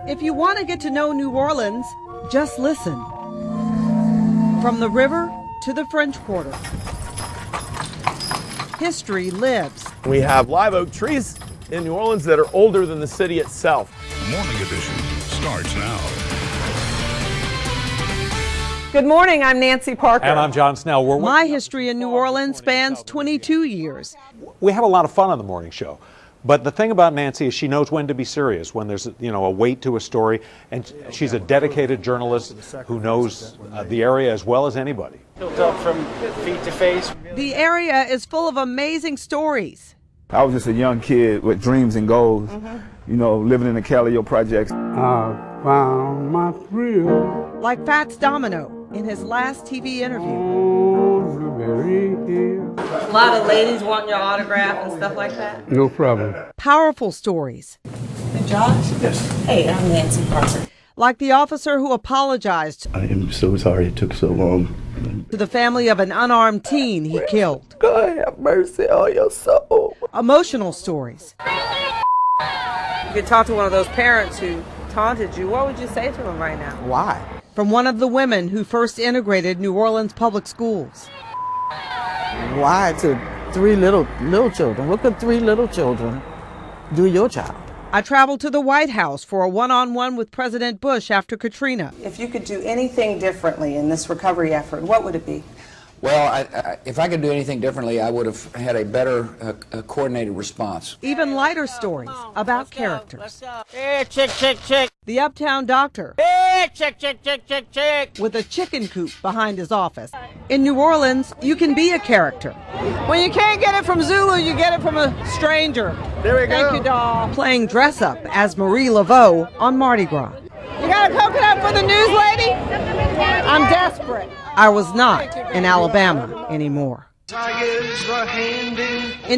If you want to get to know New Orleans, just listen. From the river to the French Quarter, history lives. We have live oak trees in New Orleans that are older than the city itself. The Morning Edition starts now. Good morning, I'm Nancy Parker. And I'm John Snell. My history in New Orleans spans 22 years. We have a lot of fun on the morning show. But the thing about Nancy is she knows when to be serious, when there's a weight to a story, and she's a dedicated journalist who knows the area as well as anybody. Built up from feet to face. The area is full of amazing stories. I was just a young kid with dreams and goals, living in the Calio projects. I found my thrill. Like Fats Domino in his last TV interview. A lot of ladies want your autograph and stuff like that. No problem. Powerful stories. Hey, Josh? Yes. Hey, I'm Nancy Parker. Like the officer who apologized I am so sorry it took so long. to the family of an unarmed teen he killed. God have mercy on your soul. Emotional stories. You could talk to one of those parents who taunted you. What would you say to them right now? Why? From one of the women who first integrated New Orleans public schools. Why to three little children? What could three little children do your child? I traveled to the White House for a one-on-one with President Bush after Katrina. If you could do anything differently in this recovery effort, what would it be? Well, if I could do anything differently, I would have had a better coordinated response. Even lighter stories about characters. Hey, chick. The uptown doctor Hey, chick. with a chicken coop behind his office. In New Orleans, you can be a character. When you can't get it from Zulu, you get it from a stranger. There we go. Thank you, doll. Playing dress up as Marie Laveau on Mardi Gras. You got a coconut for the news lady? I'm desperate. I was not in Alabama anymore. In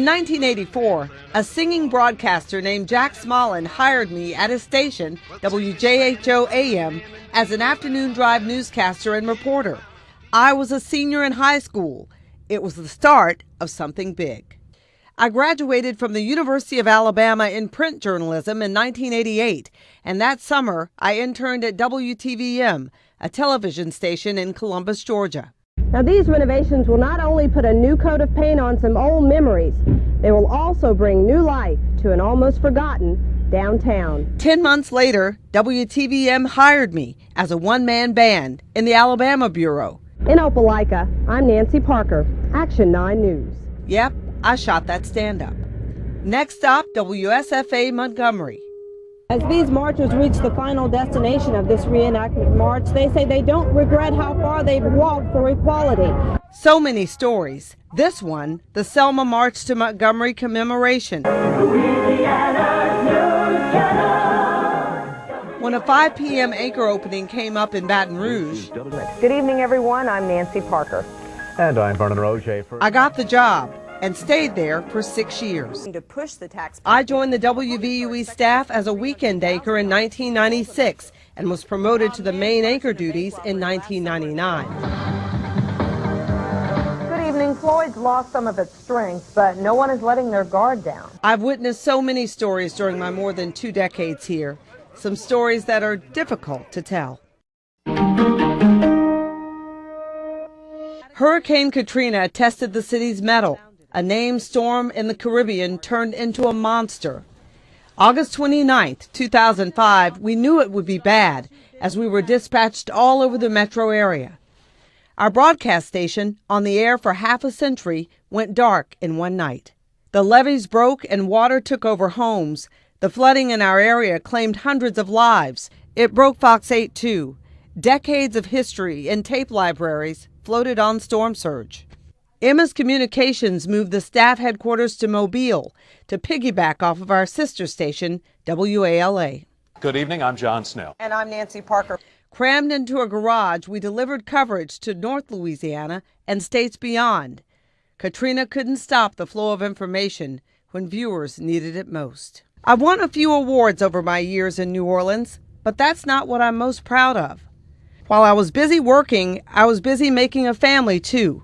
1984, a singing broadcaster named Jack Smolin hired me at his station, WJHO AM, as an afternoon drive newscaster and reporter. I was a senior in high school. It was the start of something big. I graduated from the University of Alabama in print journalism in 1988, and that summer I interned at WTVM, a television station in Columbus, Georgia. Now these renovations will not only put a new coat of paint on some old memories, they will also bring new life to an almost forgotten downtown. 10 months later, WTVM hired me as a one-man band in the Alabama Bureau. In Opelika, I'm Nancy Parker, Action 9 News. Yep, I shot that stand-up. Next stop, WSFA Montgomery. As these marchers reach the final destination of this reenactment march, they say they don't regret how far they've walked for equality. So many stories. This one, the Selma March to Montgomery commemoration. When a 5 p.m. anchor opening came up in Baton Rouge, Good evening, everyone. I'm Nancy Parker. And I'm Vernon Roche. I got the job and stayed there for 6 years. To push the tax. I joined the WVUE staff as a weekend anchor in 1996 and was promoted to the main anchor duties in 1999. Good evening. Floyd's lost some of its strength, but no one is letting their guard down. I've witnessed so many stories during my more than 2 decades here. Some stories that are difficult to tell. Hurricane Katrina tested the city's mettle. A named storm in the Caribbean turned into a monster. August 29th, 2005, we knew it would be bad as we were dispatched all over the metro area. Our broadcast station, on the air for half a century, went dark in one night. The levees broke and water took over homes. The flooding in our area claimed hundreds of lives. It broke Fox 8 too. Decades of history and tape libraries floated on storm surge. Emma's Communications moved the staff headquarters to Mobile to piggyback off of our sister station, WALA. Good evening, I'm John Snell. And I'm Nancy Parker. Crammed into a garage, we delivered coverage to North Louisiana and states beyond. Katrina couldn't stop the flow of information when viewers needed it most. I've won a few awards over my years in New Orleans, but that's not what I'm most proud of. While I was busy working, I was busy making a family too.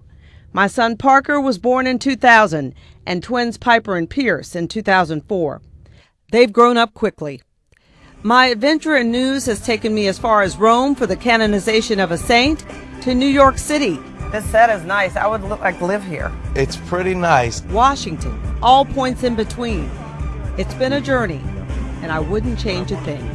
My son Parker was born in 2000 and twins Piper and Pierce in 2004. They've grown up quickly. My adventure in news has taken me as far as Rome for the canonization of a saint to New York City, This set is nice. I would like live here. It's pretty nice. Washington, all points in between. It's been a journey, and I wouldn't change a thing.